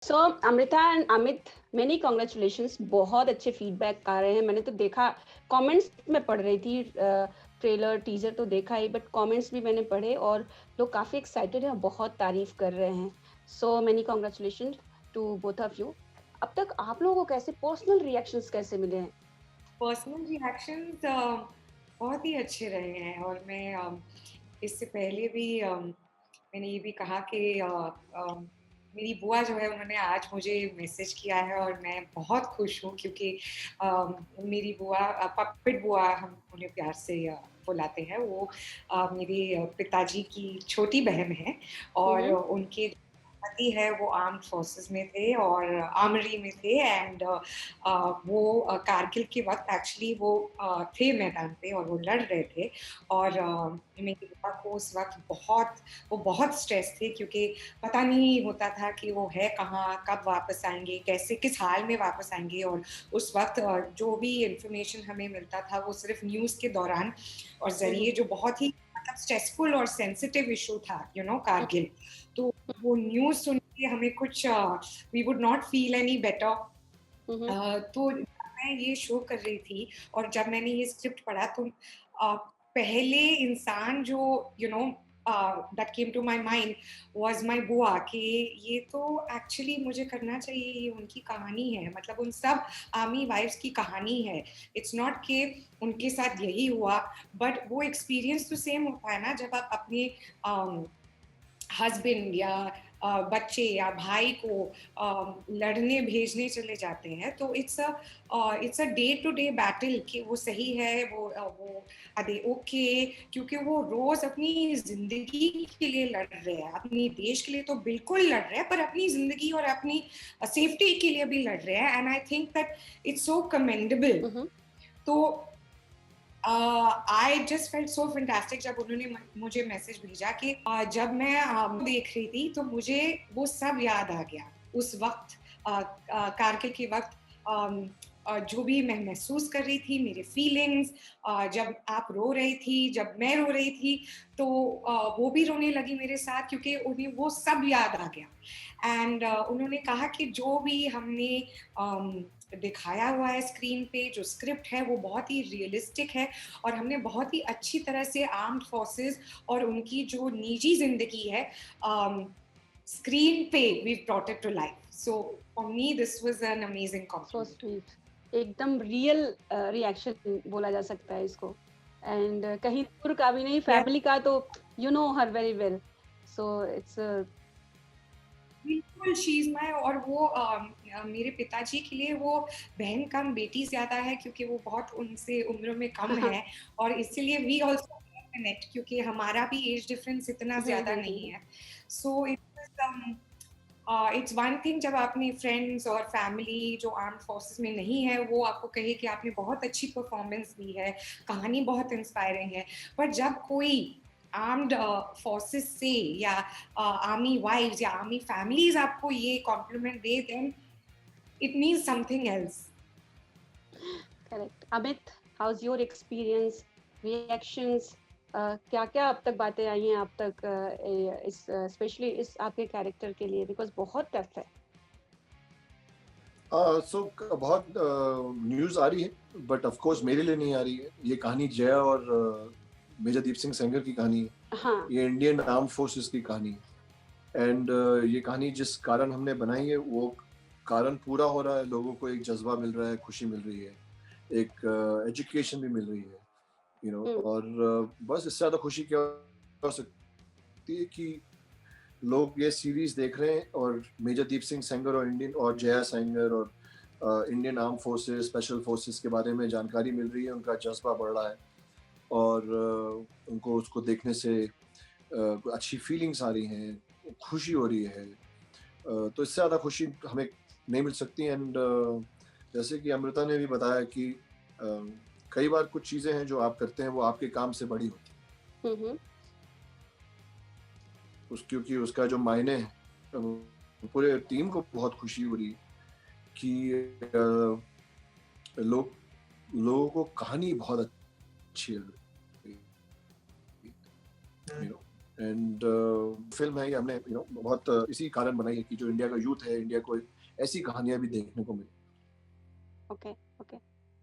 So Amrita and Amit, many congratulations. बहुत अच्छे feedback आ रहे हैं। मैंने तो देखा, कमेंट्स में पढ़ रही थी। ट्रेलर टीजर तो देखा ही, बट कमेंट्स भी मैंने पढ़े और लोग काफ़ी एक्साइटेड हैं, बहुत तारीफ कर रहे हैं। So many congratulation to both of you. अब तक आप लोगों को कैसे पर्सनल रिएक्शंस कैसे मिले हैं? पर्सनल रिएक्शंस बहुत ही अच्छे रहे हैं। और मैं इससे पहले भी मैंने ये भी कहा कि मेरी बुआ जो है उन्होंने आज मुझे मैसेज किया है और मैं बहुत खुश हूँ क्योंकि मेरी बुआ, पप्पिट बुआ हम उन्हें प्यार से बुलाते हैं, वो मेरे पिताजी की छोटी बहन है। और हम्म। उनके पति है वो आर्म्ड फोर्सेस में थे और आर्मरी में थे। एंड वो कारगिल के वक्त एक्चुअली वो थे मैदान पे और वो लड़ रहे थे। और मेरी बुआ को उस वक्त वो बहुत स्ट्रेस थे क्योंकि पता नहीं होता था कि वो है कहाँ, कब वापस आएंगे, कैसे, किस हाल में वापस आएंगे। और उस वक्त जो भी इंफॉर्मेशन हमें मिलता था वो सिर्फ न्यूज़ के दौरान और जरिए, जो बहुत ही मतलब स्ट्रेसफुल और सेंसिटिव इशू था, कारगिल। तो वो न्यूज़ सुन के हमें कुछ we would not feel any better. Hmm. तो मैं ये शो कर रही थी और जब मैंने ये स्क्रिप्ट पढ़ा तो पहले इंसान जो that came to my mind was my बुआ, कि ये तो एक्चुअली मुझे करना चाहिए, ये उनकी कहानी है, मतलब उन सब आर्मी वाइफ्स की कहानी है। इट्स नॉट कि उनके साथ यही हुआ, बट वो एक्सपीरियंस तो सेम होता है ना जब आप अपने हस्बैंड या बच्चे या भाई को लड़ने भेजने चले जाते हैं, तो it's a day to day battle कि वो सही है, वो अरे ओके, क्योंकि वो रोज अपनी जिंदगी के लिए लड़ रहे हैं, अपनी देश के लिए तो बिल्कुल लड़ रहे हैं, पर अपनी जिंदगी और अपनी सेफ्टी के लिए भी लड़ रहे हैं। And I think that it's so commendable. Hmm. तो I just felt so fantastic जब उन्होंने मुझे मैसेज भेजा कि जब मैं देख रही थी तो मुझे वो सब याद आ गया। उस वक्त कारगिल के वक्त जो भी मैं महसूस कर रही थी, मेरे फीलिंग्स, जब आप रो रही थी, जब मैं रो रही थी, तो वो भी रोने लगी मेरे साथ क्योंकि उन्हें वो सब याद आ गया। एंड उन्होंने कहा कि जो भी हमने दिखाया हुआ है स्क्रीन पे, जो स्क्रिप्ट है वो बहुत ही रियलिस्टिक है और हमने बहुत ही अच्छी तरह से आर्म्ड फोर्सेस और उनकी जो निजी जिंदगी है स्क्रीन पे we brought it to life. So for me this was an amazing so compliment. Sweet. एकदम रियल रिएक्शन बोला जा सकता है इसको। एंड कहीं दूर का भी नहीं, फैमिली का तो you know her very well. So it's बिल्कुल, शी इज माय, और वो मेरे पिताजी के लिए वो बहन कम बेटी ज्यादा है क्योंकि वो बहुत उनसे उम्र में कम है। और इसीलिए वी ऑल्सो कनेक्ट क्योंकि हमारा भी एज डिफरेंस इतना ज्यादा नहीं है। सो इट्स वन थिंग जब अपने फ्रेंड्स और फैमिली जो आर्म फोर्सेस में नहीं है वो आपको कहे कि आपने बहुत अच्छी परफॉर्मेंस दी है, कहानी बहुत इंस्पायरिंग है। पर जब कोई आर्म्ड फोर्सेस से या आर्मी वाइफ्स या आर्मी फैमिलीज आपको ये कॉम्प्लीमेंट दे, then it means something else. Correct. Amit, how is your experience, reactions? क्या क्या अब तक बातें आई हैं आप तक, इस स्पेशली इस आपके कैरेक्टर के लिए, बिकॉज बहुत टफ है। सो बहुत न्यूज़ आ रही है बट ऑफ कोर्स मेरे लिए नहीं आ रही है। ये कहानी जया और मेजर दीप सिंह सेंगर की कहानी है। हाँ। ये इंडियन आर्म फोर्सेस की कहानी है। एंड ये कहानी जिस कारण हमने बनाई है वो कारण पूरा हो रहा है। लोगों को एक जज्बा मिल रहा है, खुशी मिल रही है, एक एजुकेशन भी मिल रही है, और बस इससे ज़्यादा खुशी क्या हो सकती है कि लोग ये सीरीज देख रहे हैं और मेजर दीप सिंह सेंगर और जया सेंगर और Indian arm forces, special forces के बारे में जानकारी मिल रही है, उनका जज्बा बढ़ रहा है और उनको उसको देखने से अच्छी फीलिंग्स आ रही हैं, खुशी हो रही है। तो इससे ज़्यादा खुशी हमें नहीं मिल सकती। एंड जैसे कि अमृता ने भी बताया कि कई बार कुछ चीज़ें हैं जो आप करते हैं वो आपके काम से बड़ी होती हैं, हम्म। क्योंकि उसका जो मायने है, पूरे टीम को बहुत खुशी हो रही है कि लोगों को कहानी बहुत अच्छी लग रही है, एंड फिल्म है ये, हमने बहुत इसी कारण बनाई है कि जो इंडिया का यूथ है, इंडिया को ऐसी कहानियां भी देखने को मिले। ओके ओके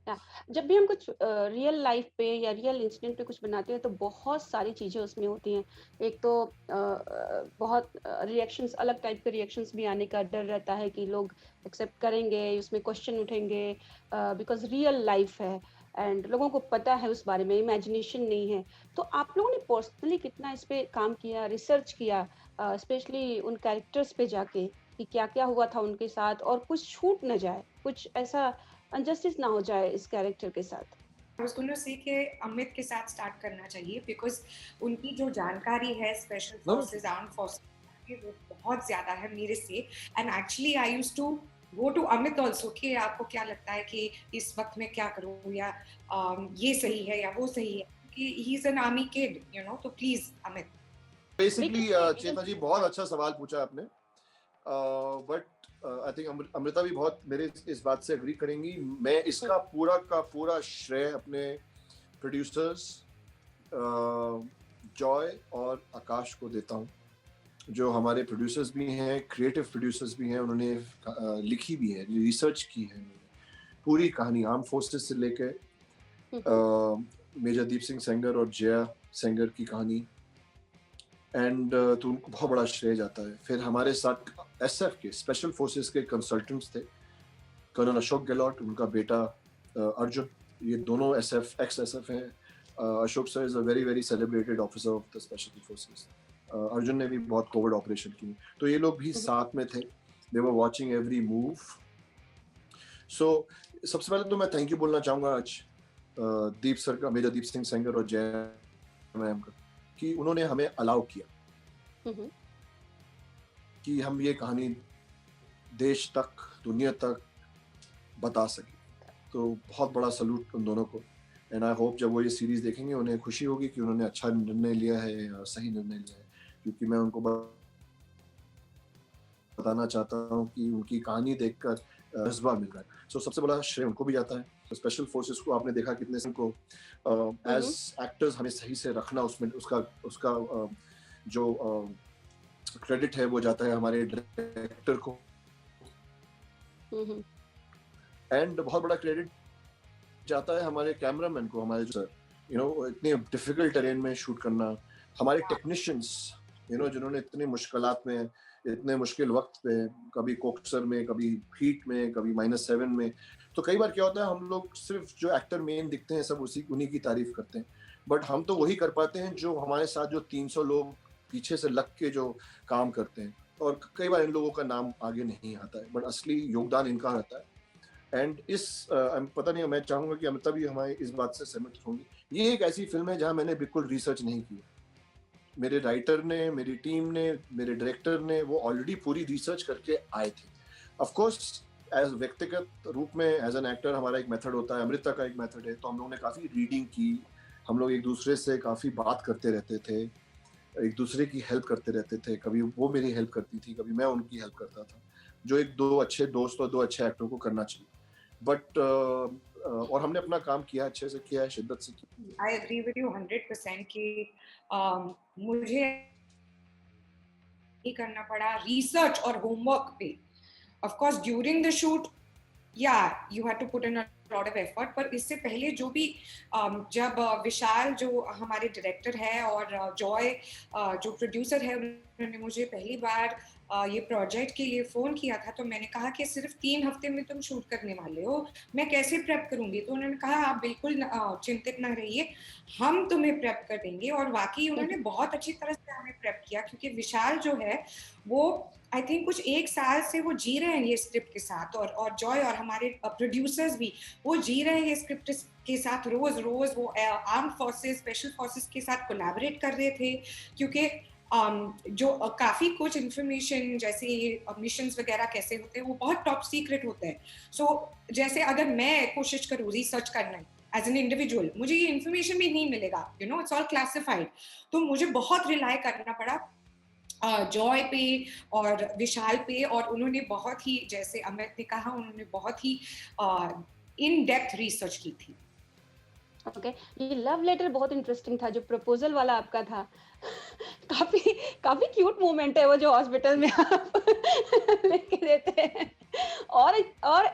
या जब भी हम कुछ रियल लाइफ पे या रियल इंसिडेंट पे कुछ बनाते हैं तो बहुत सारी चीज़ें उसमें होती हैं। एक तो बहुत रिएक्शंस, अलग टाइप के रिएक्शंस भी आने का डर रहता है कि लोग एक्सेप्ट करेंगे, उसमें क्वेश्चन उठेंगे, बिकॉज रियल लाइफ है एंड लोगों को पता है उस बारे में, इमेजिनेशन नहीं है। तो आप लोगों ने पर्सनली कितना इस पे काम किया, रिसर्च किया, स्पेशली उन कैरेक्टर्स पे जाके कि क्या क्या हुआ था उनके साथ और कुछ छूट न जाए, कुछ ऐसा अनजस्टिस ना हो जाए इस कैरेक्टर के साथ। I was going to say कि अमित के साथ स्टार्ट करना चाहिए बिकॉज उनकी जो जानकारी है special No, forces, arm forces की, वो बहुत ज्यादा है मेरे से। And actually I used to go to Amit also कि आपको क्या लगता है कि इस वक्त में क्या करूँ, या ये सही है या वो सही है, क्योंकि he is an army kid, तो प्लीज अमित। बेसिकली चेतना जी बहुत अच्छा सवाल पूछा आपने, बट आई थिंक अमृता भी बहुत मेरे इस बात से एग्री करेंगी। मैं इसका पूरा का पूरा श्रेय अपने प्रोड्यूसर्स जॉय और आकाश को देता हूँ, जो हमारे प्रोड्यूसर्स भी हैं, क्रिएटिव प्रोड्यूसर्स भी हैं। उन्होंने लिखी भी है, रिसर्च की है पूरी कहानी, आर्म फोर्सेस से लेकर मेजर दीप सिंह सेंगर और जया सेंगर की कहानी, एंड तो उनको बहुत बड़ा श्रेय जाता है। फिर हमारे साथ एसएफ के, स्पेशल फोर्सेस के कंसल्टेंट्स थे, कर्नल अशोक गहलोत, उनका बेटा अर्जुन, ये दोनों एसएफ, एक्स एसएफ हैं। Ashok sir is a very very celebrated officer of the special forces. Arjun ने भी बहुत कोविड ऑपरेशन की, तो ये लोग भी साथ में थे, दे वर वाचिंग एवरी मूव। सो सबसे पहले तो मैं थैंक यू बोलना चाहूँगा आज दीप सर का, मेजर दीप सिंह सेंगर और जय मैम का, कि उन्होंने हमें अलाउ किया कि हम ये कहानी देश तक, दुनिया तक बता सके। तो बहुत बड़ा सलूट उन दोनों को, एंड आई होप जब वो ये सीरीज देखेंगे उन्हें खुशी होगी कि उन्होंने अच्छा निर्णय लिया है या सही निर्णय लिया है, क्योंकि मैं उनको बताना चाहता हूँ कि उनकी कहानी देखकर जज्बा मिल रहा है। सो सबसे बड़ा श्रेय उनको भी जाता है। तो स्पेशल फोर्सेस को आपने देखा कितने को एज एक्टर्स हमें सही से रखना, उसमें उसका जो क्रेडिट है वो जाता है हमारे डायरेक्टर को, एंड बहुत बड़ा क्रेडिट जाता है हमारे कैमरामैन को, हमारे सर, इतने डिफिकल्ट टेरेन में शूट करना, हमारे टेक्नीशियंस, जिन्होंने इतने मुश्किलात में, इतने मुश्किल वक्त पे, कभी कोक्सर में, कभी हीट में, कभी -7 में। तो कई बार क्या होता है, हम लोग सिर्फ जो एक्टर मेन दिखते हैं सब उन्हीं की तारीफ करते हैं, बट हम तो वही कर पाते हैं जो हमारे साथ जो 300 लोग पीछे से लग के जो काम करते हैं, और कई बार इन लोगों का नाम आगे नहीं आता है, बट असली योगदान इनका रहता है। एंड पता नहीं, मैं चाहूंगा कि अमिता भी हमारे इस बात से सहमत होंगी, ये एक ऐसी फिल्म है जहां मैंने बिल्कुल रिसर्च नहीं की। मेरे राइटर ने, मेरी टीम ने, मेरे डायरेक्टर ने, वो ऑलरेडी पूरी रिसर्च करके आए थे। ऑफ कोर्स एज व्यक्तिगत रूप में, एज एन एक्टर हमारा एक मेथड होता है, अमृता का एक मेथड है, तो हम लोगों ने काफ़ी रीडिंग की, हम लोग एक दूसरे से काफ़ी बात करते रहते थे, एक दूसरे की हेल्प करते रहते थे, कभी वो मेरी हेल्प करती थी, कभी मैं उनकी हेल्प करता था, जो एक दो अच्छे दोस्त और दो अच्छे एक्टरों को करना चाहिए। बट और हमने अपना काम किया, अच्छे से किया है, शिद्दत से किया। आई एग्री विद यू 100% कि मुझे ही करना पड़ा रिसर्च और होमवर्क पे। Of course during the shoot you had to put in a lot of effort, पर इससे पहले जो भी जब विशाल जो हमारे डायरेक्टर है और जॉय जो प्रोड्यूसर है, उन्होंने मुझे पहली बार ये प्रोजेक्ट के लिए फ़ोन किया था, तो मैंने कहा कि सिर्फ 3 हफ्ते में तुम शूट करने वाले हो, मैं कैसे प्रेप करूंगी? तो उन्होंने कहा आप बिल्कुल चिंतित ना रहिए, हम तुम्हें प्रेप कर देंगे। और वाकई उन्होंने बहुत अच्छी तरह से हमें प्रेप किया, क्योंकि विशाल जो है वो आई थिंक कुछ 1 साल से वो जी रहे हैं ये स्क्रिप्ट के साथ, और जॉय और हमारे प्रोड्यूसर्स भी वो जी रहे हैं ये स्क्रिप्ट के साथ। रोज वो आर्म फोर्सेस, स्पेशल फोर्सेस के साथ कोलैबोरेट कर रहे थे, क्योंकि जो काफी कुछ इंफॉर्मेशन, जैसे मिशंस वगैरह कैसे होते हैं, वो बहुत टॉप सीक्रेट होते हैं। सो जैसे अगर मैं कोशिश करूँ रिसर्च करना एज एन इंडिविजुअल, मुझे ये इन्फॉर्मेशन भी नहीं मिलेगा, इट्स ऑल क्लासिफाइड। तो मुझे बहुत रिलाई करना पड़ा जॉय पे और विशाल पे, और उन्होंने बहुत ही, जैसे अमित ने कहा, उन्होंने बहुत ही इन डेप्थ रिसर्च की थी। ओके, ये लव लेटर बहुत इंटरेस्टिंग था, जो प्रपोजल वाला आपका था। काफी काफी क्यूट मोमेंट है वो, जो हॉस्पिटल में आप लेके देते हैं। और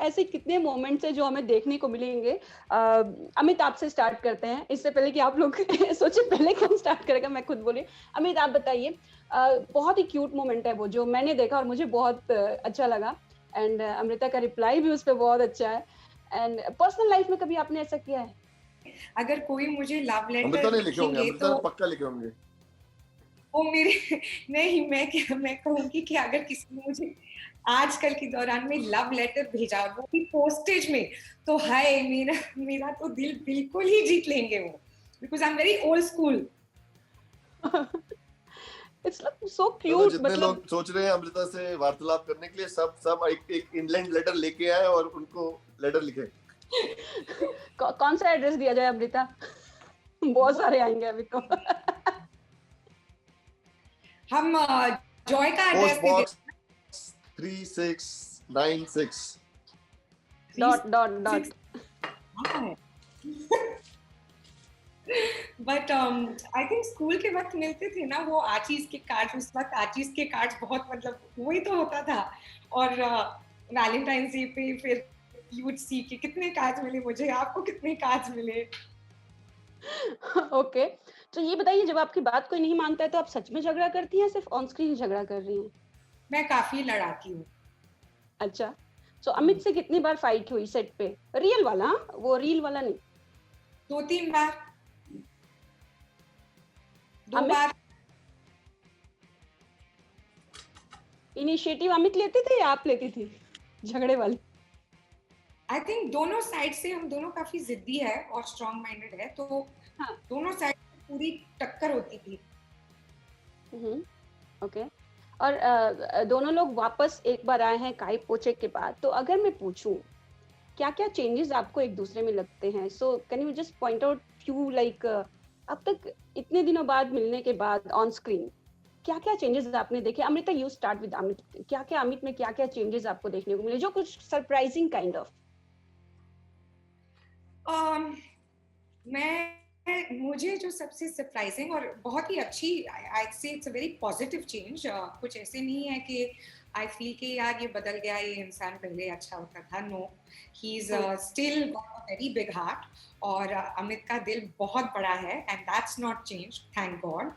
ऐसे कितने मोमेंट्स हैं जो हमें देखने को मिलेंगे। अमित, आपसे स्टार्ट करते हैं, इससे पहले कि आप लोग सोचे पहले कौन स्टार्ट करेगा, मैं खुद बोली। अमित, आप बताइए। बहुत ही क्यूट मोमेंट है वो, जो मैंने देखा और मुझे बहुत अच्छा लगा। एंड अमृता का रिप्लाई भी उस पर बहुत अच्छा है। एंड पर्सनल लाइफ में कभी आपने ऐसा किया है? अगर कोई मुझे लव अमृता लेटर ने लिखे होंगे, लिखेंगे अमृता तो ने पक्का लिखे होंगे। वो मेरे नहीं, मैं कहूंगी कि अगर किसी ने मुझे आजकल के दौरान में लव लेटर भेजा, वो भी पोस्टेज में, तो हाय, मेरा मेरा तो दिल बिल्कुल ही जीत लेंगे वो, because I am very old school. It's like so चलो, क्यूट, जितने मतलब लोग सोच रहे हैं अमृता से वार्तालाप करने के लिए, सब सब एक इंग्लैंड लेटर लेके आए और उनको लेटर लिखे। कौन सा एड्रेस दिया जाए अमृता? बहुत सारे आएंगे अभी तो। हम जॉय का पोस्ट एड्रेस दे बॉक्स 3696। Dot dot dot. देते। बट आई थिंक स्कूल के वक्त मिलते थे ना वो आचीज के कार्ड, उस वक्त आचीज के कार्ड बहुत, मतलब वही तो होता था। और वैलेंटाइंस डे पे फिर यू वुड सी कि कितने कार्ड्स मिले मुझे, आपको कितने कार्ड्स मिले। ओके, तो ये बताइए, जब आपकी बात कोई नहीं मानता है तो आप सच में झगड़ा करती हैं या सिर्फ ऑन स्क्रीन झगड़ा कर रही हैं? मैं काफी लड़ाती हूँ। अच्छा, तो अमित से कितनी बार फाइट हुई सेट पे? रियल वाला, हाँ? वो रील वाला नहीं। 2-3 बार, 2 अमित, बार। इनिशिएटिव अमित लेते थे या आप लेती थी झगड़े वाली? आई थिंक दोनों साइड से, हम दोनों काफी जिद्दी है और स्ट्रांग माइंडेड है, तो हाँ। दोनों साइड पूरी टक्कर होती थी। ओके। और दोनों लोग वापस एक बार आए हैं काई पोचे के बाद, तो अगर मैं पूछूं क्या क्या चेंजेस आपको एक दूसरे में लगते हैं, so can you just point out few, like अब तक इतने दिनों बाद मिलने के बाद ऑन स्क्रीन क्या क्या चेंजेस आपने देखे? Amrita, you start with Amit. क्या क्या अमित में क्या क्या चेंजेस आपको देखने को मिले, जो कुछ सरप्राइजिंग काइंड ऑफ? मुझे जो सबसे सरप्राइजिंग और बहुत ही अच्छी, आई से it's a very positive change, कुछ ऐसे नहीं है कि आई फील कि यार ये बदल गया, ये इंसान पहले अच्छा होता था। No, he is still very big heart, और अमित का दिल बहुत बड़ा है, and that's not change, thank God.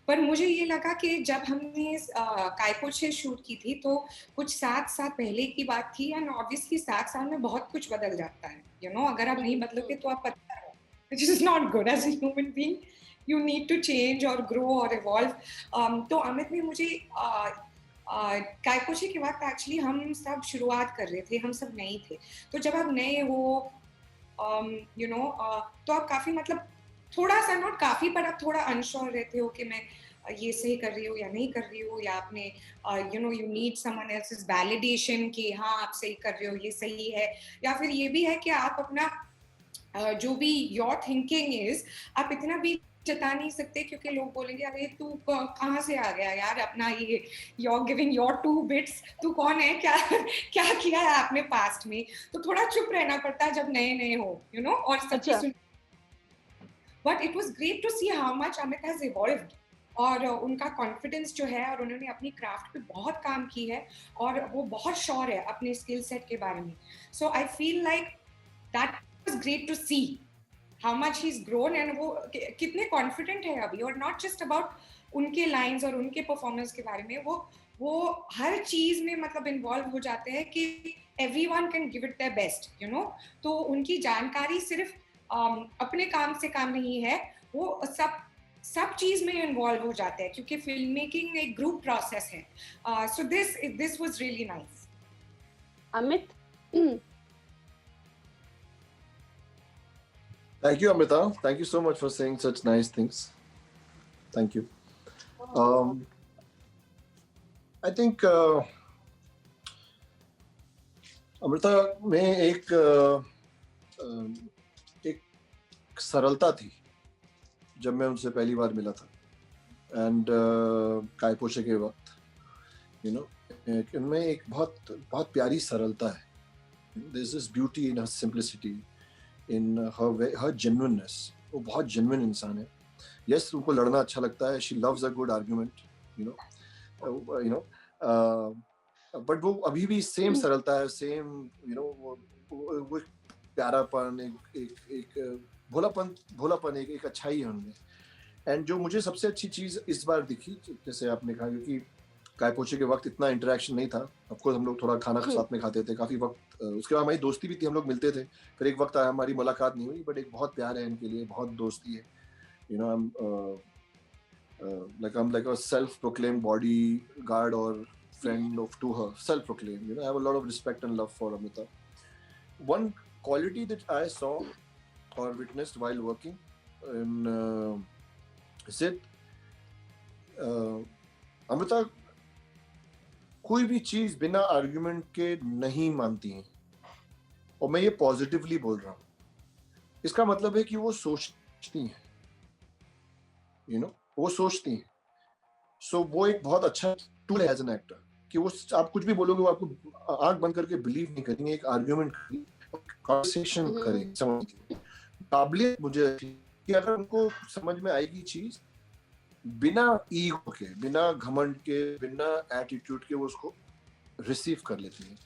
पर मुझे ये लगा कि जब हमने कायपो से शूट की थी तो कुछ 7 साल पहले की बात थी, एंड ऑब्वियसली 7 साल में बहुत कुछ बदल जाता है, यू नो, अगर आप नहीं बदलोगे तो आप पता है, which is not good as a human being. You need to change or grow or evolve. तो अमित ने मुझे कायपोचे के वक्त, एक्चुअली हम सब शुरुआत कर रहे थे, हम सब नए थे, तो जब आप नए हो, यू नो, तो आप काफी, मतलब थोड़ा सा, नॉट काफी, पर आप थोड़ा अनश्योर रहते हो कि मैं ये सही कर रही हूँ या नहीं कर रही हूँ, या आपने you know, you need someone else's validation कि हाँ आप सही कर रहे हो, ये सही है, या फिर ये भी है कि आप अपना जो भी योर थिंकिंग इज, आप इतना भी जता नहीं सकते, क्योंकि लोग बोलेंगे अरे तू कहाँ से आ गया यार, अपना ये योर गिविंग योर 2 बिट्स, तू कौन है, क्या क्या किया है आपने पास्ट में, तो थोड़ा चुप रहना पड़ता है जब नए नए हो, यू नो, और सबकी सुन। But it was great to see how much Amit has evolved, और उनका कॉन्फिडेंस जो है, और उन्होंने अपनी क्राफ्ट पे बहुत काम की है, और वो बहुत श्योर है अपने स्किल सेट के बारे में। So I feel like that was great to see how much he's grown, and वो कितने confident है अभी, और not just about उनके lines और उनके performance के बारे में, वो हर चीज में मतलब involve हो जाते हैं कि everyone can give it their best, you know, तो उनकी जानकारी सिर्फ अपने काम से काम नहीं है, वो सब चीज में इन्वॉल्व हो जाते हैं, क्योंकि फिल्म मेकिंग एक ग्रुप प्रोसेस है। So this was really nice. Amit, Thank you, Amrita. Thank you so much for saying such nice things. Thank you. I think Amrita में एक सरलता थी जब मैं उनसे पहली बार मिला था, एंड कायपोचे के वक्त, यू नो, उनमें एक बहुत बहुत प्यारी सरलता है. There's this beauty in her simplicity. in her genuineness. वो बहुत genuine इंसान है. Yes, उनको लड़ना अच्छा लगता है. She loves a good argument, you know. You know, but वो अभी भी same सरलता है, same, you know, वो प्यारापन, एक भोलापन, एक अच्छाई है उनमें. एंड जो मुझे सबसे अच्छी चीज़ इस बार दिखी, जैसे आपने कहा, क्योंकि काय पोछे के वक्त इतना इंटरेक्शन नहीं था. ऑफकोर्स हम लोग थोड़ा खाना साथ में खाते थे काफ़ी वक्त. उसके बाद हमारी दोस्ती भी थी, हम लोग मिलते थे. फिर एक वक्त आया हमारी मुलाकात नहीं हुई, बट एक बहुत प्यार है इनके लिए, बहुत दोस्ती है. You know, I'm like a self-proclaimed bodyguard or friend to her. Self-proclaimed. You know, I have a lot of respect and love for Amrita. One quality that I saw or witnessed while working in Zid, Amrita कोई भी चीज बिना argument के नहीं मानती हैं. और मैं ये पॉजिटिवली बोल रहा हूँ. इसका मतलब है कि वो सोचती हैं, यू नो, वो सोचती हैं. सो वो एक बहुत अच्छा टूल है एज एन एक्टर, कि वो आप कुछ भी बोलोगे वो आपको आंख बंद करके बिलीव नहीं करेंगे. एक आर्ग्यूमेंट कॉन्वर्सेशन करें, समझ. काबिलियत मुझे कि अगर उनको समझ में आएगी चीज, बिना ईगो के, बिना घमंड के, बिना एटीट्यूड के, वो उसको रिसीव कर लेती हैं.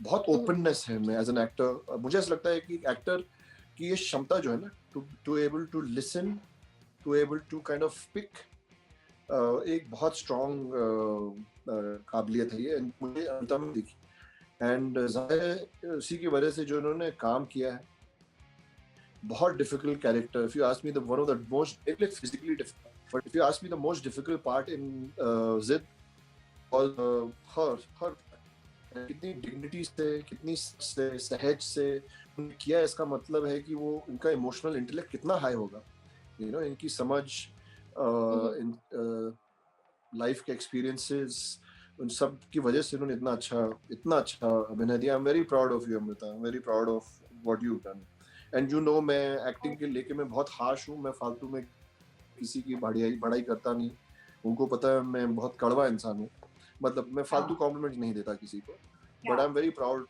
बहुत ओपननेस है मैं एज एन एक्टर. मुझे ऐसा लगता है कि एक्टर की ये क्षमता जो है ना, to able to listen, to able to kind of pick, एक बहुत स्ट्रॉन्ग काबिलियत है ये. मुझे अंत में दिखी. एंड जाहिर उसी की वजह से जो इन्होंने काम किया है, बहुत difficult character. If you ask me, the one of the most physically difficult, but if you ask me, the most difficult part in Zid was her कितनी डिग्निटी से, कितनी सहज से किया. इसका मतलब है कि वो, इनका इमोशनल इंटेलेक्ट कितना हाई होगा. यू नो, इनकी समझ, लाइफ के एक्सपीरियंसेस, उन सब की वजह से इन्होंने इतना अच्छा अभिनय दिया. I am very proud of you Amrita. I am very proud of what you done. And you know, मैं एक्टिंग के लेके मैं बहुत हार्श हूँ. मैं फालतू में किसी की बड़ाई करता नहीं. उनको पता है मैं बहुत कड़वा इंसान हूँ. मतलब मैं फालतू कॉम्प्लीमेंट नहीं देता किसी को. But I am very proud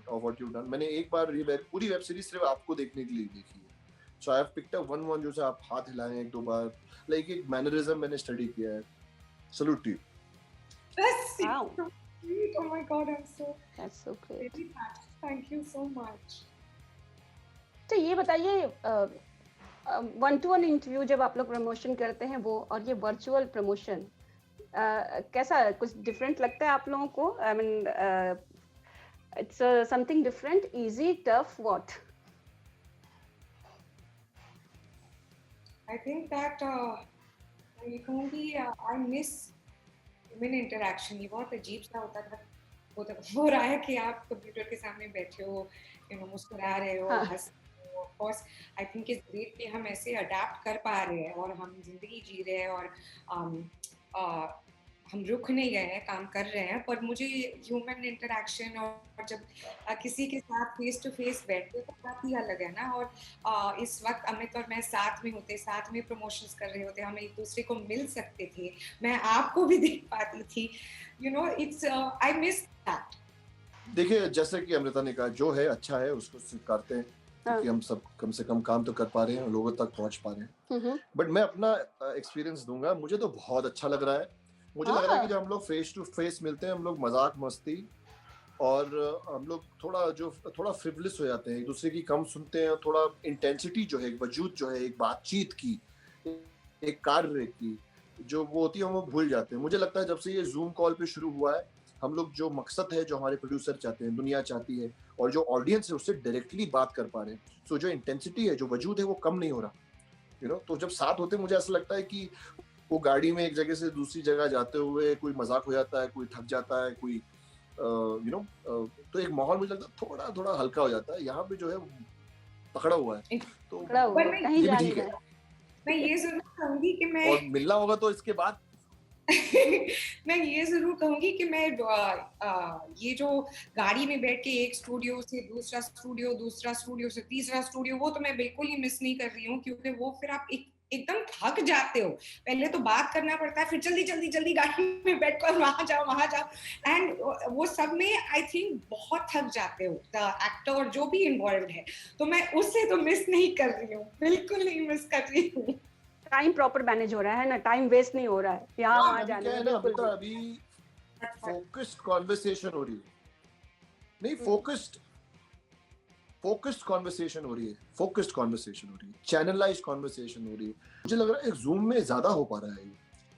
of what you done. मैंने एक बार ये पूरी वेब सीरीज सिर्फ आपको देखने के लिए देखी है. So I have picked up one जो से आप हाथ हिलाए एक दो बार, लाइक एक मैनरिज्म मैंने स्टडी किया है. Salute to you. Wow. Oh my God, that's so great. Thank you so much. तो ये बताइए, 1-to-1 इंटरव्यू जब आप लोग प्रमोशन करते हैं वो, और ये वर्चुअल प्रमोशन, कैसा, कुछ डिफरेंट लगता है आप लोगों को? I mean, it's something different, easy, tough, what? I think that ये कहूँगी, I miss human interaction. ये बहुत अजीब सा होता था. हो रहा है कि आप कंप्यूटर के सामने बैठे हो, मुस्कुरा रहे हो, हंस. Of course, I think it's great कि हम ऐसे अडेप्ट कर पा रहे हैं और हम जिंदगी जी रहे हैं और हम रुक नहीं गए हैं, काम कर रहे हैं. पर मुझे ह्यूमन इंटरेक्शन और जब किसी के साथ फेस टू फेस बैठते तो बात ही अलग है ना. और इस वक्त अमित और मैं साथ में होते, साथ में प्रमोशंस कर रहे होते, हम एक दूसरे को मिल सकते थे, मैं आपको भी देख पाती थी. It's I miss that. देखिए, जैसे कि अमृता ने कहा, जो है अच्छा है उसको स्वीकारते हैं, क्योंकि हम सब कम से कम काम तो कर पा रहे हैं, लोगों तक पहुंच पा रहे हैं. बट मैं अपना एक्सपीरियंस दूंगा. मुझे तो बहुत अच्छा लग रहा है. मुझे लग रहा है कि जब हम लोग फेस टू फेस मिलते हैं, हम लोग मजाक मस्ती और हम लोग थोड़ा फ्रिवलेस हो जाते हैं, एक दूसरे की कम सुनते हैं. थोड़ा इंटेंसिटी जो है, एक वजूद जो है, एक बातचीत की, एक कार्य की जो वो होती है, हम वो भूल जाते हैं. मुझे लगता है जब से ये जूम कॉल पे शुरू हुआ है, हम लोग जो मकसद है, जो हमारे प्रोड्यूसर चाहते हैं, दुनिया चाहती है, और जो ऑडियंस है उससे डायरेक्टली बात कर पा रहे हैं. सो जो इंटेंसिटी है, जो वजूद है, वो कम नहीं हो रहा. तो जब साथ होते हैं, मुझे ऐसा लगता है कि वो गाड़ी में एक जगह से दूसरी जगह जाते हुए कोई मजाक हो जाता है, कोई थक जाता है, कोई तो एक माहौल मुझे लगता है थोड़ा थोड़ा हल्का हो जाता है. यहाँ पे जो है पकड़ा हुआ है, तो ये भी ठीक है. मैं ये जरूर कहूंगी कि मैं, और मिलना होगा तो इसके बाद मैं ये जरूर कहूंगी कि मैं ये जो गाड़ी में बैठ के एक स्टूडियो से दूसरा स्टूडियो से तीसरा स्टूडियो, वो तो मैं बिल्कुल ही मिस नहीं कर रही हूँ. क्योंकि वो फिर आप एक एकदम थक जाते हो। पहले तो बात करना पड़ता है, फिर जल्दी जल्दी जल्दी गाड़ी में बैठकर वहां जाओ, एंड वो सब में आई थिंक बहुत थक जाते हो, द एक्टर जो भी इन्वॉल्व है। तो मैं उससे तो मिस नहीं कर रही हूँ, बिल्कुल नहीं मिस कर रही हूँ। टाइम प्रॉपर मैनेज हो रहा है ना, टाइम वेस्ट नहीं हो रहा है यहाँ वहाँ जाने में, बिल्कुल भी। अभी फोकस्ड कॉन्वर्सेशन हो रही है, नहीं फोकस्ड कॉन्वर्सेशन हो रही है, फोकस्ड कॉन्वर्सेशन हो रही है, चैनलाइज्ड कॉन्वर्सेशन हो रही है। मुझे लग रहा है एक जूम में ज्यादा हो पा रहा है ये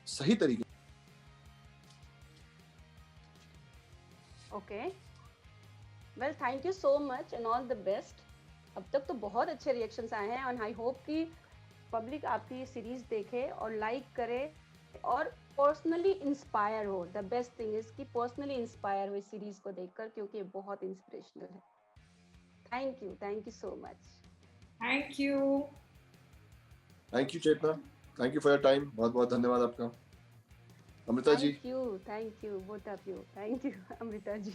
सही तरीके। Okay, well thank you so much and all the best. अब तक तो बहुत अच्छे रिएक्शंस आए हैं, और आई होप कि पब्लिक आपकी सीरीज देखे और लाइक करे और पर्सनली इंस्पायर हो। द बेस्ट थिंग इज कि पर्सनली इंस्पायर हो इस सीरीज को देखकर, क्योंकि ये बहुत इंस्पिरेशनल है। Thank you so much. Thank you Chetna, thank you for your time, बहुत बहुत धन्यवाद आपका। Amrita ji, thank you both of you, thank you Amrita ji.